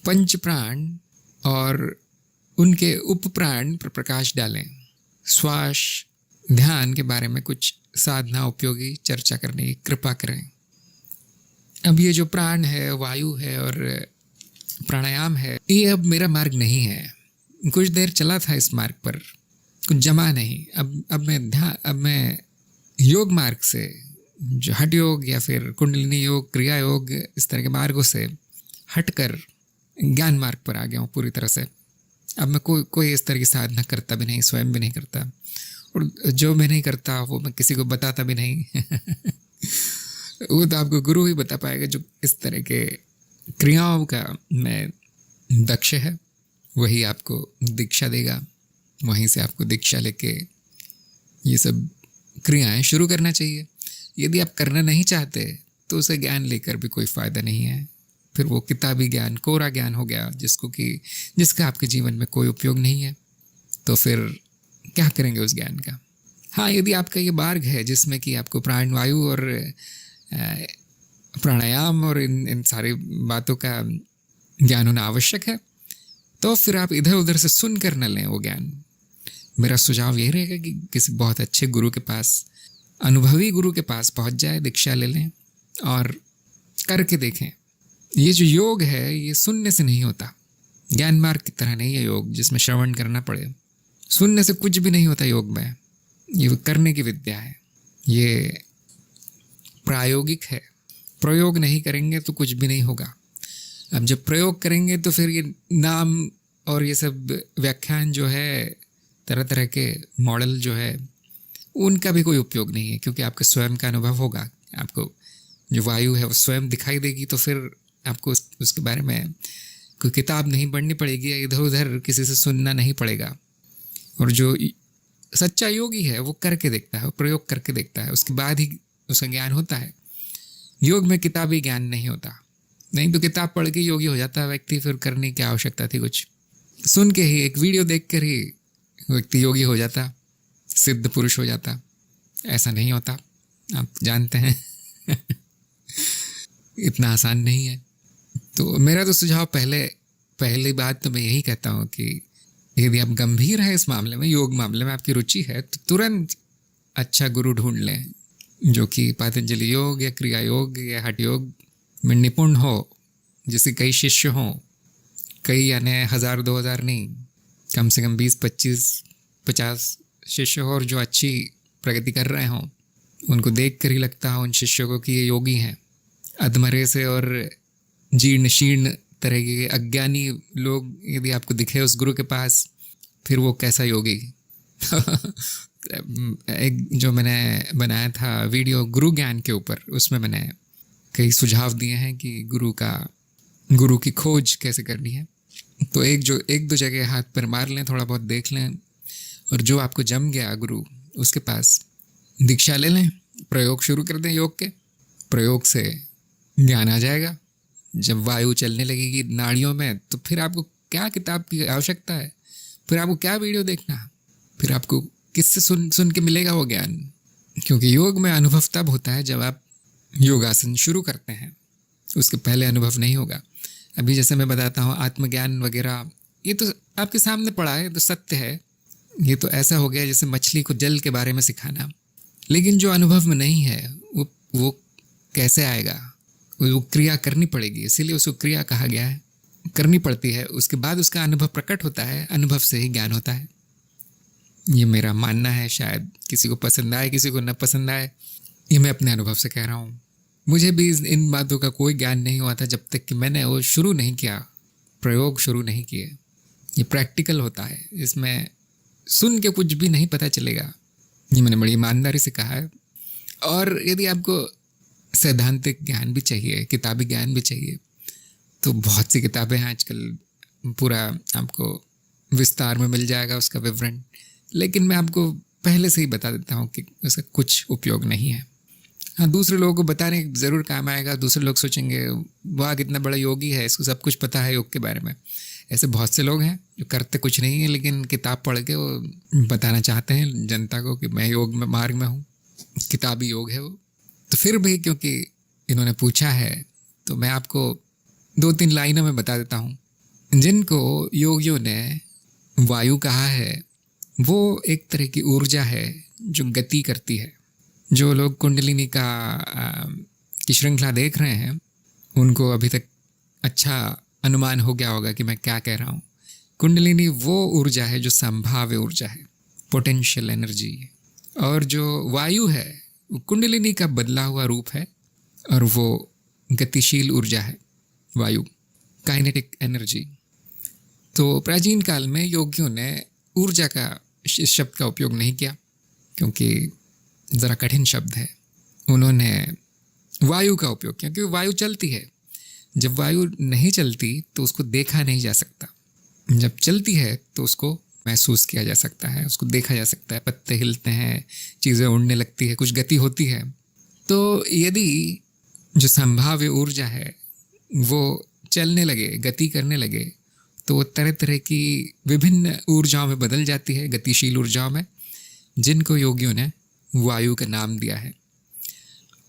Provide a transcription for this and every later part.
पंच प्राण और उनके उपप्राण पर प्रकाश डालें। श्वास ध्यान के बारे में कुछ साधना उपयोगी चर्चा करने की कृपा करें। अब ये जो प्राण है, वायु है और प्राणायाम है, ये अब मेरा मार्ग नहीं है। कुछ देर चला था इस मार्ग पर, कुछ जमा नहीं। अब मैं योग मार्ग से, जो हठ योग या फिर कुंडलिनी योग, क्रिया योग, इस तरह के मार्गों से हटकर ज्ञान मार्ग पर आ गया हूँ पूरी तरह से। अब मैं कोई इस तरह की साधना करता भी नहीं, स्वयं भी नहीं करता, और जो मैं नहीं करता वो मैं किसी को बताता भी नहीं। वो तो आपको गुरु ही बता पाएगा जो इस तरह के क्रियाओं का मैं दक्ष है, वही आपको दीक्षा देगा। वहीं से आपको दीक्षा लेके ये सब क्रियाएं शुरू करना चाहिए। यदि आप करना नहीं चाहते तो उसे ज्ञान लेकर भी कोई फ़ायदा नहीं है। फिर वो किताबी ज्ञान, कोरा ज्ञान हो गया, जिसका आपके जीवन में कोई उपयोग नहीं है। तो फिर क्या करेंगे उस ज्ञान का? हाँ, यदि आपका ये मार्ग है जिसमें कि आपको प्राण वायु और प्राणायाम और इन सारी बातों का ज्ञान होना आवश्यक है, तो फिर आप इधर उधर से सुन कर न लें वो ज्ञान। मेरा सुझाव यही रहेगा कि किसी बहुत अच्छे गुरु के पास, अनुभवी गुरु के पास पहुंच जाए, दीक्षा ले लें और करके देखें। ये जो योग है ये सुनने से नहीं होता, ज्ञान मार्ग की तरह नहीं है योग जिसमें श्रवण करना पड़े। सुनने से कुछ भी नहीं होता योग में, ये करने की विद्या है, ये प्रायोगिक है। प्रयोग नहीं करेंगे तो कुछ भी नहीं होगा। अब जब प्रयोग करेंगे तो फिर ये नाम और ये सब व्याख्यान जो है, तरह तरह के मॉडल जो है, उनका भी कोई उपयोग नहीं है, क्योंकि आपका स्वयं का अनुभव होगा। आपको जो वायु है वो स्वयं दिखाई देगी, तो फिर आपको उसके बारे में कोई किताब नहीं पढ़नी पड़ेगी, इधर उधर किसी से सुनना नहीं पड़ेगा। और जो सच्चा योगी है वो करके देखता है, वो प्रयोग करके देखता है, उसके बाद ही उसका ज्ञान होता है। योग में किताबी ज्ञान नहीं होता, नहीं तो किताब पढ़ के योगी हो जाता है व्यक्ति, फिर करने की आवश्यकता थी कुछ? सुन के ही, एक वीडियो देख कर ही व्यक्ति योगी हो जाता, सिद्ध पुरुष हो जाता। ऐसा नहीं होता, आप जानते हैं। इतना आसान नहीं है। तो मेरा तो सुझाव, पहली बात तो मैं यही कहता हूँ कि यदि आप गंभीर हैं इस मामले में, योग मामले में आपकी रुचि है, तो तुरंत अच्छा गुरु ढूंढ लें जो कि पतंजलि योग या क्रिया योग या हठ योग में निपुण हो, जिसके कई शिष्य हों, कई यानी 1000 2000 नहीं, कम से कम 20 25 50 शिष्य हो, और जो अच्छी प्रगति कर रहे हों। उनको देख कर ही लगता हो उन शिष्यों को कि ये योगी हैं। अधमरे से और जीर्ण शीर्ण तरह के अज्ञानी लोग यदि आपको दिखे उस गुरु के पास, फिर वो कैसा योगी? एक जो मैंने बनाया था वीडियो गुरु ज्ञान के ऊपर, उसमें मैंने कई सुझाव दिए हैं कि गुरु की खोज कैसे करनी है। तो एक दो जगह हाथ पर मार लें, थोड़ा बहुत देख लें, और जो आपको जम गया गुरु, उसके पास दीक्षा ले लें, प्रयोग शुरू कर दें योग के। प्रयोग से ज्ञान आ जाएगा। जब वायु चलने लगेगी नाड़ियों में, तो फिर आपको क्या किताब की आवश्यकता है? फिर आपको क्या वीडियो देखना? फिर आपको किससे सुन के मिलेगा वो ज्ञान? क्योंकि योग में अनुभव तब होता है जब आप योगासन शुरू करते हैं, उसके पहले अनुभव नहीं होगा। अभी जैसे मैं बताता हूँ आत्मज्ञान वगैरह, ये तो आपके सामने पड़ा है, तो सत्य है। ये तो ऐसा हो गया जैसे मछली को जल के बारे में सिखाना। लेकिन जो अनुभव में नहीं है वो कैसे आएगा? वो क्रिया करनी पड़ेगी, इसीलिए उसको क्रिया कहा गया है, करनी पड़ती है। उसके बाद उसका अनुभव प्रकट होता है, अनुभव से ही ज्ञान होता है। ये मेरा मानना है, शायद किसी को पसंद आए, किसी को न पसंद आए, ये मैं अपने अनुभव से कह रहा हूँ। मुझे भी इन बातों का कोई ज्ञान नहीं हुआ था जब तक कि मैंने वो शुरू नहीं किया, प्रयोग शुरू नहीं किए। ये प्रैक्टिकल होता है, इसमें सुन के कुछ भी नहीं पता चलेगा, ये मैंने बड़ी ईमानदारी से कहा है। और यदि आपको सैद्धांतिक ज्ञान भी चाहिए, किताबी ज्ञान भी चाहिए, तो बहुत सी किताबें हैं आजकल, पूरा आपको विस्तार में मिल जाएगा उसका विवरण। लेकिन मैं आपको पहले से ही बता देता हूँ कि उसका कुछ उपयोग नहीं है। हाँ, दूसरे लोगों को बताने ज़रूर काम आएगा। दूसरे लोग सोचेंगे वाह कितना बड़ा योगी है, इसको सब कुछ पता है योग के बारे में। ऐसे बहुत से लोग हैं जो करते कुछ नहीं है, लेकिन किताब पढ़ के वो बताना चाहते हैं जनता को कि मैं योग में मार्ग में हूँ, किताबी योग है वो। तो फिर भी क्योंकि इन्होंने पूछा है, तो मैं आपको 2-3 लाइनों में बता देता हूँ जिनको योगियों ने वायु कहा है, वो एक तरह की ऊर्जा है जो गति करती है। जो लोग कुंडलिनी की श्रृंखला देख रहे हैं, उनको अभी तक अच्छा अनुमान हो गया होगा कि मैं क्या कह रहा हूँ। कुंडलिनी वो ऊर्जा है जो संभाव्य ऊर्जा है, पोटेंशियल एनर्जी। और जो वायु है वो कुंडलिनी का बदला हुआ रूप है, और वो गतिशील ऊर्जा है, वायु, काइनेटिक एनर्जी। तो प्राचीन काल में योगियों ने ऊर्जा का इस शब्द का उपयोग नहीं किया, क्योंकि ज़रा कठिन शब्द है। उन्होंने वायु का उपयोग किया, क्योंकि वायु चलती है। जब वायु नहीं चलती तो उसको देखा नहीं जा सकता, जब चलती है तो उसको महसूस किया जा सकता है, उसको देखा जा सकता है। पत्ते हिलते हैं, चीज़ें उड़ने लगती है, कुछ गति होती है। तो यदि जो संभाव्य ऊर्जा है वो चलने लगे, गति करने लगे, तो वो तरह तरह की विभिन्न ऊर्जाओं में बदल जाती है, गतिशील ऊर्जाओं में, जिनको योगियों ने वायु का नाम दिया है।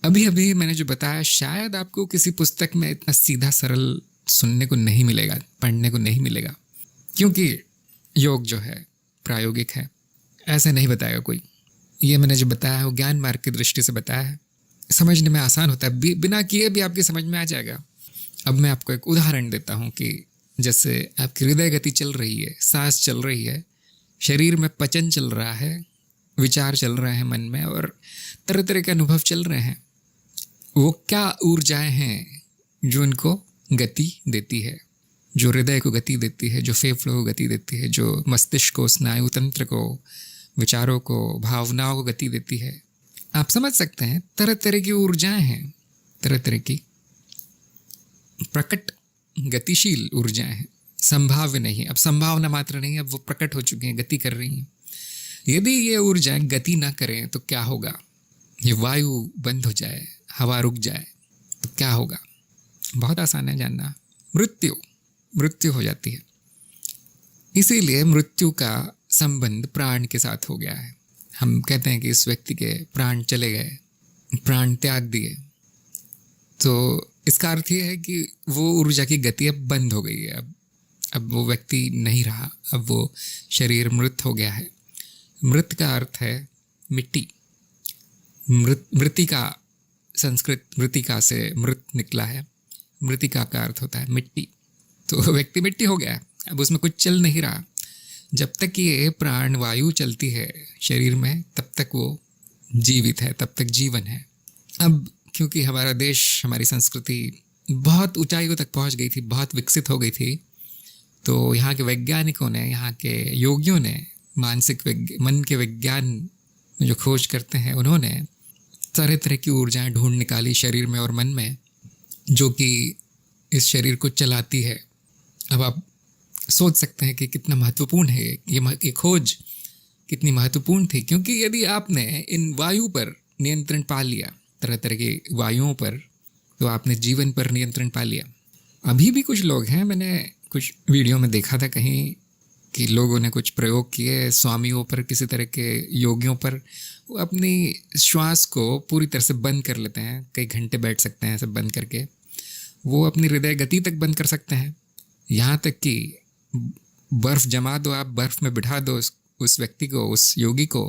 अभी अभी मैंने जो बताया, शायद आपको किसी पुस्तक में इतना सीधा सरल सुनने को नहीं मिलेगा, पढ़ने को नहीं मिलेगा, क्योंकि योग जो है प्रायोगिक है, ऐसे नहीं बताएगा कोई। ये मैंने जो बताया है वो ज्ञान मार्ग की दृष्टि से बताया है, समझने में आसान होता है, बिना किए भी आपकी समझ में आ जाएगा। अब मैं आपको एक उदाहरण देता हूँ कि जैसे आपकी हृदय गति चल रही है, सांस चल रही है, शरीर में पचन चल रहा है, विचार चल रहे हैं मन में, और तरह तरह के अनुभव चल रहे हैं। वो क्या ऊर्जाएं हैं जो उनको गति देती है, जो हृदय को गति देती है, जो फेफड़ों को गति देती है, जो मस्तिष्क को, स्नायु तंत्र को, विचारों को, भावनाओं को गति देती है। आप समझ सकते हैं, तरह तरह की ऊर्जाएं हैं, तरह तरह की प्रकट गतिशील ऊर्जाएं हैं, संभाव्य नहीं। अब संभावना मात्र नहीं, अब वो प्रकट हो चुकी हैं, गति कर रही हैं। यदि ये ऊर्जाएं गति ना करें तो क्या होगा? ये वायु बंद हो जाए, हवा रुक जाए तो क्या होगा? बहुत आसान है जानना, मृत्यु हो जाती है। इसीलिए मृत्यु का संबंध प्राण के साथ हो गया है। हम कहते हैं कि इस व्यक्ति के प्राण चले गए, प्राण त्याग दिए, तो इसका अर्थ ये है कि वो ऊर्जा की गति अब बंद हो गई है। अब वो व्यक्ति नहीं रहा, अब वो शरीर मृत हो गया है। मृत का अर्थ है मिट्टी। मृतिका, संस्कृत मृतिका से मृत निकला है, मृतिका का अर्थ होता है मिट्टी। तो व्यक्ति मिट्टी हो गया, अब उसमें कुछ चल नहीं रहा। जब तक ये प्राण वायु चलती है शरीर में, तब तक वो जीवित है, तब तक जीवन है। अब क्योंकि हमारा देश, हमारी संस्कृति बहुत ऊंचाइयों तक पहुंच गई थी, बहुत विकसित हो गई थी, तो यहाँ के वैज्ञानिकों ने, यहाँ के योगियों ने, मन के विज्ञान में जो खोज करते हैं, उन्होंने तरह तरह की ऊर्जाएं ढूंढ निकाली शरीर में और मन में, जो कि इस शरीर को चलाती है। अब आप सोच सकते हैं कि कितना महत्वपूर्ण है ये खोज, कितनी महत्वपूर्ण थी, क्योंकि यदि आपने इन वायु पर नियंत्रण पा लिया, तरह तरह की वायुओं पर, तो आपने जीवन पर नियंत्रण पा लिया। अभी भी कुछ लोग हैं, मैंने कुछ वीडियो में देखा था कहीं कि लोगों ने कुछ प्रयोग किए स्वामियों पर, किसी तरह के योगियों पर। वो अपनी श्वास को पूरी तरह से बंद कर लेते हैं, कई घंटे बैठ सकते हैं सब बंद करके। वो अपनी हृदय गति तक बंद कर सकते हैं, यहाँ तक कि बर्फ़ जमा दो, आप बर्फ़ में बिठा दो उस व्यक्ति को, उस योगी को,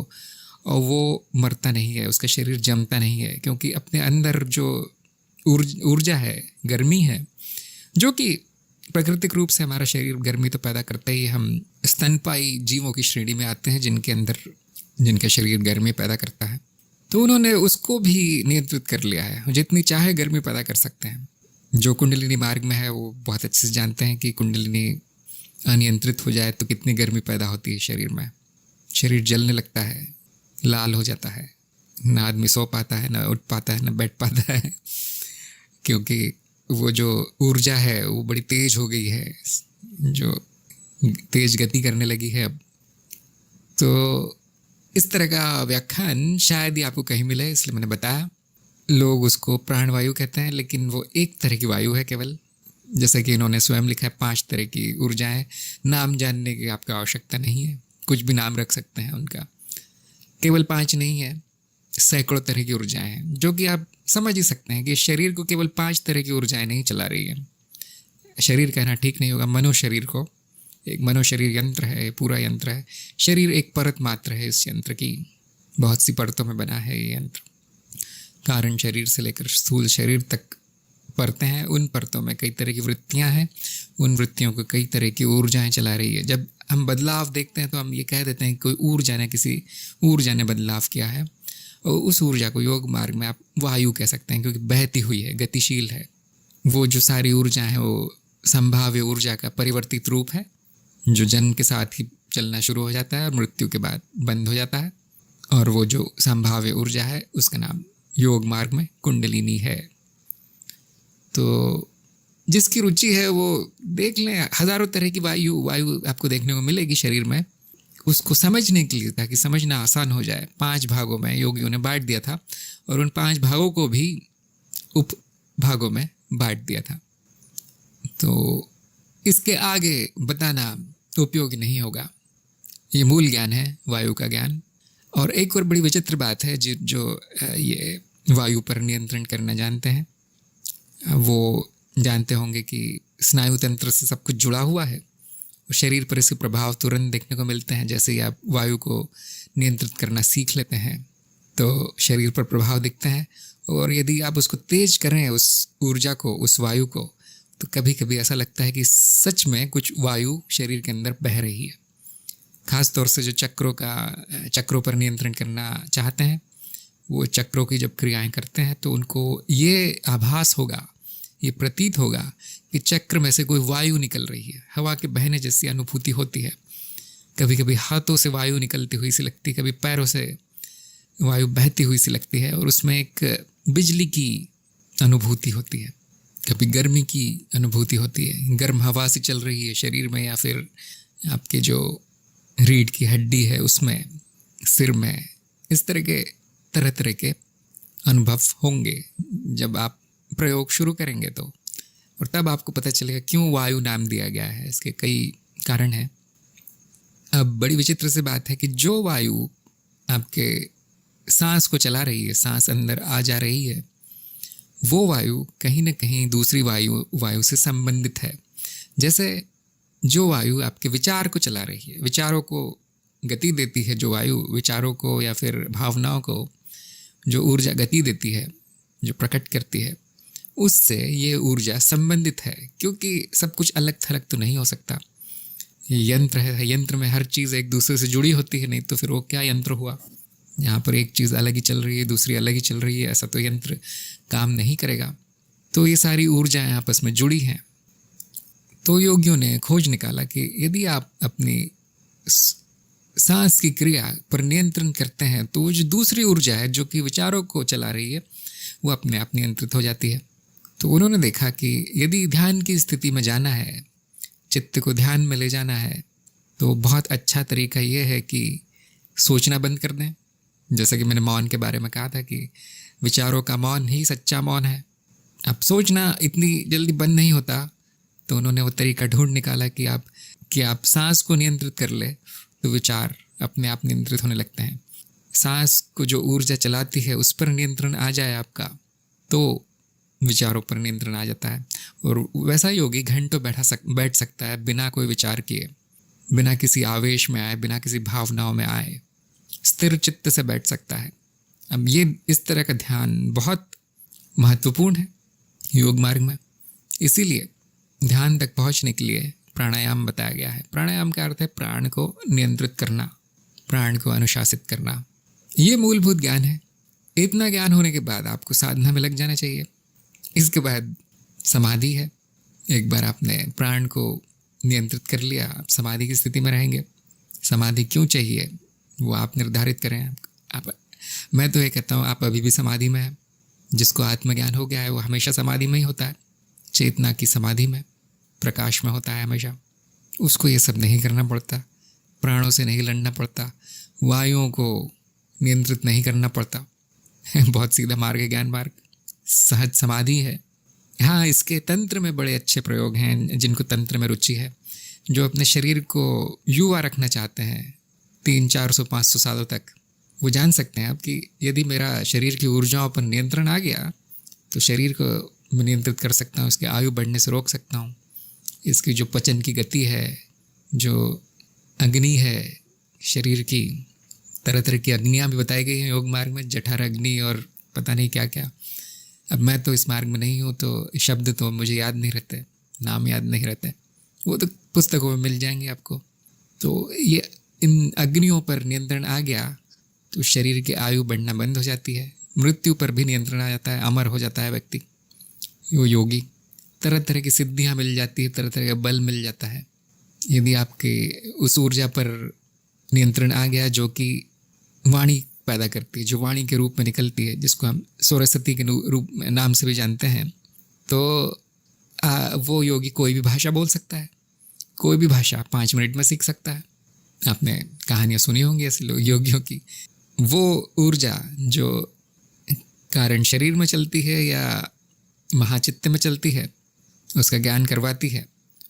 और वो मरता नहीं है, उसका शरीर जमता नहीं है, क्योंकि अपने अंदर जो ऊर्जा है, गर्मी है, जो कि प्राकृतिक रूप से हमारा शरीर गर्मी तो पैदा करता ही। हम स्तनपायी जीवों की श्रेणी में आते हैं जिनका शरीर गर्मी पैदा करता है, तो उन्होंने उसको भी नियंत्रित कर लिया है, जितनी चाहे गर्मी पैदा कर सकते हैं। जो कुंडलिनी मार्ग में है वो बहुत अच्छे से जानते हैं कि कुंडलिनी अनियंत्रित हो जाए तो कितनी गर्मी पैदा होती है शरीर में। शरीर जलने लगता है, लाल हो जाता है, ना आदमी सो पाता है, ना उठ पाता है, ना बैठ पाता है, क्योंकि वो जो ऊर्जा है वो बड़ी तेज हो गई है, जो तेज गति करने लगी है अब। तो इस तरह का व्याख्यान शायद ही आपको कहीं मिले, इसलिए मैंने बताया। लोग उसको प्राणवायु कहते हैं, लेकिन वो एक तरह की वायु है केवल। जैसे कि इन्होंने स्वयं लिखा है 5 तरह की ऊर्जाएं। नाम जानने की आपको आवश्यकता नहीं है, कुछ भी नाम रख सकते हैं उनका। केवल 5 नहीं है, सैकड़ों तरह की ऊर्जाएं हैं, जो कि आप समझ ही सकते हैं कि शरीर को केवल 5 तरह की ऊर्जाएं नहीं चला रही है। शरीर कहना ठीक नहीं होगा, मनोशरीर को। एक मनोशरीर यंत्र है, पूरा यंत्र है। शरीर एक परत मात्र है इस यंत्र की, बहुत सी परतों में बना है ये यंत्र। कारण शरीर से लेकर स्थूल शरीर तक परतें हैं। उन परतों में कई तरह की वृत्तियां हैं, उन वृत्तियों को कई तरह की ऊर्जाएं चला रही है। जब हम बदलाव देखते हैं तो हम ये कह देते हैं कि कोई ऊर्जा ने, किसी ऊर्जा ने बदलाव किया है, और उस ऊर्जा को योग मार्ग में आप वायु कह सकते हैं, क्योंकि बहती हुई है, गतिशील है। वो जो सारी ऊर्जा है वो संभाव्य ऊर्जा का परिवर्तित रूप है, जो जन्म के साथ ही चलना शुरू हो जाता है और मृत्यु के बाद बंद हो जाता है। और वो जो संभाव्य ऊर्जा है उसका नाम योग मार्ग में कुंडलिनी है। तो जिसकी रुचि है वो देख लें, हज़ारों तरह की वायु आपको देखने को मिलेगी शरीर में। उसको समझने के लिए, ताकि समझना आसान हो जाए, 5 भागों में योगियों ने बांट दिया था, और उन 5 भागों को भी उप भागों में बांट दिया था। तो इसके आगे बताना उपयोगी नहीं होगा। ये मूल ज्ञान है, वायु का ज्ञान। और एक और बड़ी विचित्र बात है, जो ये वायु पर नियंत्रण करना जानते हैं वो जानते होंगे कि स्नायु तंत्र से सब कुछ जुड़ा हुआ है, और शरीर पर इसके प्रभाव तुरंत देखने को मिलते हैं। जैसे ही आप वायु को नियंत्रित करना सीख लेते हैं तो शरीर पर प्रभाव दिखते हैं, और यदि आप उसको तेज करें, उस ऊर्जा को, उस वायु को, तो कभी कभी ऐसा लगता है कि सच में कुछ वायु शरीर के अंदर बह रही है। खास तौर से जो चक्रों पर नियंत्रण करना चाहते हैं, वो चक्रों की जब क्रियाएं करते हैं तो उनको ये आभास होगा, ये प्रतीत होगा कि चक्र में से कोई वायु निकल रही है, हवा के बहने जैसी अनुभूति होती है। कभी कभी हाथों से वायु निकलती हुई सी लगती है, कभी पैरों से वायु बहती हुई सी लगती है, और उसमें एक बिजली की अनुभूति होती है, कभी गर्मी की अनुभूति होती है, गर्म हवा से चल रही है शरीर में, या फिर आपके जो रीढ़ की हड्डी है उसमें, सिर में। इस तरह तरह के अनुभव होंगे जब आप प्रयोग शुरू करेंगे तो, और तब आपको पता चलेगा क्यों वायु नाम दिया गया है। इसके कई कारण हैं। अब बड़ी विचित्र सी बात है कि जो वायु आपके सांस को चला रही है, सांस अंदर आ जा रही है, वो वायु कहीं ना कहीं दूसरी वायु से संबंधित है। जैसे जो वायु आपके विचार को चला रही है, विचारों को गति देती है, जो वायु विचारों को या फिर भावनाओं को जो ऊर्जा गति देती है, जो प्रकट करती है, उससे ये ऊर्जा संबंधित है। क्योंकि सब कुछ अलग थलग तो नहीं हो सकता। ये यंत्र है, यंत्र में हर चीज़ एक दूसरे से जुड़ी होती है, नहीं तो फिर वो क्या यंत्र हुआ। यहाँ पर एक चीज़ अलग ही चल रही है, दूसरी अलग ही चल रही है, ऐसा तो यंत्र काम नहीं करेगा। तो ये सारी ऊर्जाएं आपस में जुड़ी हैं। तो योगियों ने खोज निकाला कि यदि आप अपनी सांस की क्रिया पर नियंत्रण करते हैं तो जो दूसरी ऊर्जा है जो कि विचारों को चला रही है, वो अपने आप नियंत्रित हो जाती है। तो उन्होंने देखा कि यदि ध्यान की स्थिति में जाना है, चित्त को ध्यान में ले जाना है, तो बहुत अच्छा तरीका ये है कि सोचना बंद कर दें। जैसा कि मैंने मौन के बारे में कहा था कि विचारों का मौन ही सच्चा मौन है। अब सोचना इतनी जल्दी बंद नहीं होता, तो उन्होंने वो तरीका ढूंढ निकाला कि आप सांस को नियंत्रित कर ले तो विचार अपने आप नियंत्रित होने लगते हैं। सांस को जो ऊर्जा चलाती है उस पर नियंत्रण आ जाए आपका, तो विचारों पर नियंत्रण आ जाता है। और वैसा योगी घंटों बैठ सकता है बिना कोई विचार किए, बिना किसी आवेश में आए, बिना किसी भावनाओं में आए, स्थिर चित्त से बैठ सकता है। अब ये इस तरह का ध्यान बहुत महत्वपूर्ण है योग मार्ग में। इसीलिए ध्यान तक पहुंचने के लिए प्राणायाम बताया गया है। प्राणायाम का अर्थ है प्राण को नियंत्रित करना, प्राण को अनुशासित करना। ये मूलभूत ज्ञान है। इतना ज्ञान होने के बाद आपको साधना में लग जाना चाहिए। इसके बाद समाधि है। एक बार आपने प्राण को नियंत्रित कर लिया, आप समाधि की स्थिति में रहेंगे। समाधि क्यों चाहिए वो आप निर्धारित करें। मैं तो ये कहता हूँ आप अभी भी समाधि में हैं। जिसको आत्मज्ञान हो गया है वो हमेशा समाधि में ही होता है, चेतना की समाधि में, प्रकाश में होता है हमेशा। उसको ये सब नहीं करना पड़ता, प्राणों से नहीं लड़ना पड़ता, वायुओं को नियंत्रित नहीं करना पड़ता। बहुत सीधा मार्ग है, ज्ञान मार्ग, सहज समाधि है। हाँ, इसके तंत्र में बड़े अच्छे प्रयोग हैं। जिनको तंत्र में रुचि है, जो अपने शरीर को युवा रखना चाहते हैं 300-400-500 सालों तक, वो जान सकते हैं अब कि यदि मेरा शरीर की ऊर्जाओं पर नियंत्रण आ गया तो शरीर को मैं नियंत्रित कर सकता हूँ, उसकी आयु बढ़ने से रोक सकता हूँ। इसकी जो पचन की गति है, जो अग्नि है शरीर की, तरह तरह की अग्नियाँ भी बताई गई हैं योग मार्ग में, जठर अग्नि और पता नहीं क्या क्या। अब मैं तो इस मार्ग में नहीं हूँ तो शब्द तो मुझे याद नहीं रहते, नाम याद नहीं रहते, वो तो पुस्तकों में मिल जाएंगे आपको। तो ये इन अग्नियों पर नियंत्रण आ गया तो शरीर की आयु बढ़ना बंद हो जाती है, मृत्यु पर भी नियंत्रण आ जाता है, अमर हो जाता है व्यक्ति, वो योगी। तरह तरह की सिद्धियाँ मिल जाती है, तरह तरह का बल मिल जाता है यदि आपके उस ऊर्जा पर नियंत्रण आ गया जो कि वाणी पैदा करती है, जो वाणी के रूप में निकलती है, जिसको हम सरस्वती के रूप में नाम से भी जानते हैं। तो वो योगी कोई भी भाषा बोल सकता है, कोई भी भाषा 5 मिनट में सीख सकता है। आपने कहानियाँ सुनी होंगी ऐसे लोग योगियों की। वो ऊर्जा जो कारण शरीर में चलती है या महाचित्त में चलती है, उसका ज्ञान करवाती है,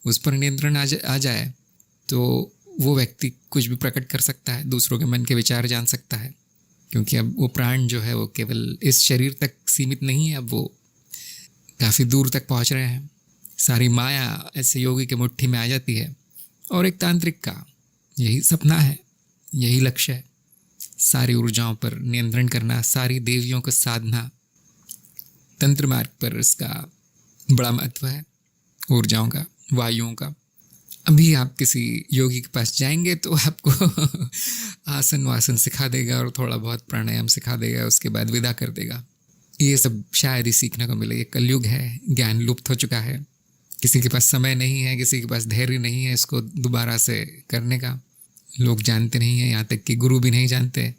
उस पर नियंत्रण आ जाए तो वो व्यक्ति कुछ भी प्रकट कर सकता है, दूसरों के मन के विचार जान सकता है। क्योंकि अब वो प्राण जो है वो केवल इस शरीर तक सीमित नहीं है, अब वो काफ़ी दूर तक पहुंच रहे हैं। सारी माया ऐसे योगी के मुट्ठी में आ जाती है। और एक तांत्रिक का यही सपना है, यही लक्ष्य है, सारी ऊर्जाओं पर नियंत्रण करना, सारी देवियों को साधना। तंत्र मार्ग पर इसका बड़ा महत्व है, ऊर्जाओं का, वायुओं का। अभी आप किसी योगी के पास जाएंगे तो आपको आसन वासन सिखा देगा और थोड़ा बहुत प्राणायाम सिखा देगा, उसके बाद विदा कर देगा। ये सब शायद ही सीखने को मिले। ये कलयुग है, ज्ञान लुप्त हो चुका है, किसी के पास समय नहीं है, किसी के पास धैर्य नहीं है इसको दोबारा से करने का। लोग जानते नहीं हैं, यहाँ तक कि गुरु भी नहीं जानते,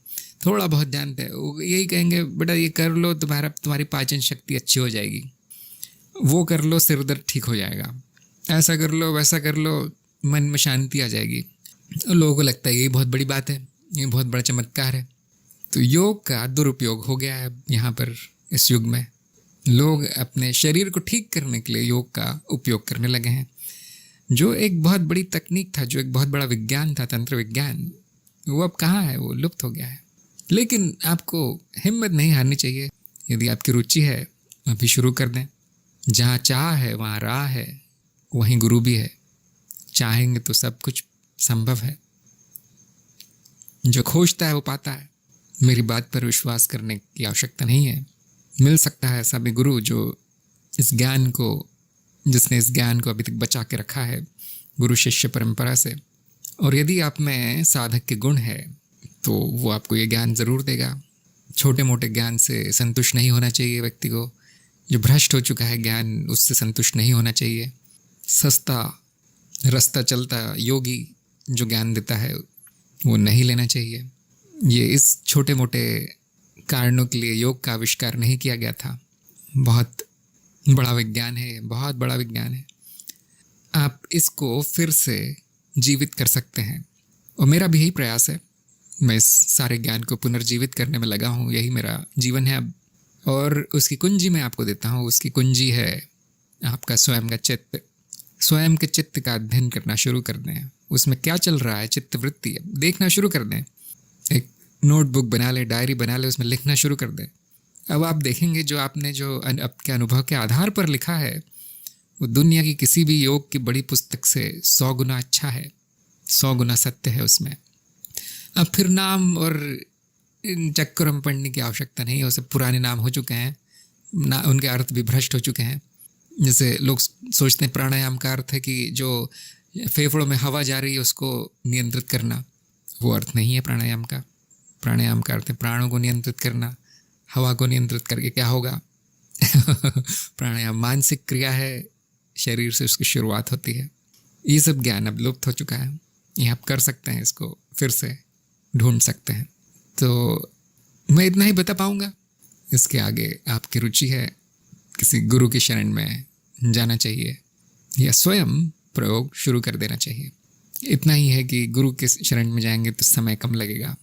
थोड़ा बहुत जानते हैं। वो यही कहेंगे बेटा ये कर लो, तुम्हारी पाचन शक्ति अच्छी हो जाएगी, वो कर लो सिर दर्द ठीक हो जाएगा, ऐसा कर लो वैसा कर लो मन में शांति आ जाएगी। लोगों को लगता है यही बहुत बड़ी बात है, ये बहुत बड़ा चमत्कार है। तो योग का दुरुपयोग हो गया है यहाँ पर। इस युग में लोग अपने शरीर को ठीक करने के लिए योग का उपयोग करने लगे हैं, जो एक बहुत बड़ी तकनीक था, जो एक बहुत बड़ा विज्ञान था, तंत्र विज्ञान, वो अब कहाँ है, वो लुप्त हो गया है। लेकिन आपको हिम्मत नहीं हारनी चाहिए। यदि आपकी रुचि है अभी शुरू कर दें। जहाँ चाह है वहाँ राह है, वहीं गुरु भी है। चाहेंगे तो सब कुछ संभव है। जो खोजता है वो पाता है। मेरी बात पर विश्वास करने की आवश्यकता नहीं है। मिल सकता है ऐसा भी गुरु जिसने इस ज्ञान को अभी तक बचा के रखा है गुरु शिष्य परंपरा से। और यदि आप में साधक के गुण है तो वो आपको ये ज्ञान ज़रूर देगा। छोटे मोटे ज्ञान से संतुष्ट नहीं होना चाहिए व्यक्ति को। जो भ्रष्ट हो चुका है ज्ञान, उससे संतुष्ट नहीं होना चाहिए। सस्ता रास्ता चलता योगी जो ज्ञान देता है वो नहीं लेना चाहिए। ये इस छोटे मोटे कारणों के लिए योग का आविष्कार नहीं किया गया था। बहुत बड़ा विज्ञान है, बहुत बड़ा विज्ञान है। आप इसको फिर से जीवित कर सकते हैं और मेरा भी यही प्रयास है। मैं इस सारे ज्ञान को पुनर्जीवित करने में लगा हूँ, यही मेरा जीवन है अब। और उसकी कुंजी मैं आपको देता हूँ। उसकी कुंजी है आपका स्वयं का चित्त। स्वयं के चित्त का अध्ययन करना शुरू कर दें। उसमें क्या चल रहा है, चित्त वृत्ति देखना शुरू कर दें। एक नोटबुक बना लें, डायरी बना लें, उसमें लिखना शुरू कर दें। अब आप देखेंगे जो आपने जो आपके अनुभव के आधार पर लिखा है वो दुनिया की किसी भी योग की बड़ी पुस्तक से 100 गुना अच्छा है, 100 गुना सत्य है उसमें। अब फिर नाम और इन चक्करों में पढ़ने की आवश्यकता नहीं है। वो सब पुराने नाम हो चुके हैं ना, उनके अर्थ भी भ्रष्ट हो चुके हैं। जैसे लोग सोचते हैं प्राणायाम का अर्थ है कि जो फेफड़ों में हवा जा रही है उसको नियंत्रित करना। वो अर्थ नहीं है प्राणायाम का। प्राणायाम का अर्थ है प्राणों को नियंत्रित करना। हवा को नियंत्रित करके क्या होगा? प्राणायाम मानसिक क्रिया है, शरीर से उसकी शुरुआत होती है। ये सब ज्ञान अब लुप्त हो चुका है। ये आप कर सकते हैं, इसको फिर से ढूंढ सकते हैं। तो मैं इतना ही बता पाऊँगा। इसके आगे आपकी रुचि है, किसी गुरु की शरण में जाना चाहिए या स्वयं प्रयोग शुरू कर देना चाहिए। इतना ही है कि गुरु के शरण में जाएंगे तो समय कम लगेगा।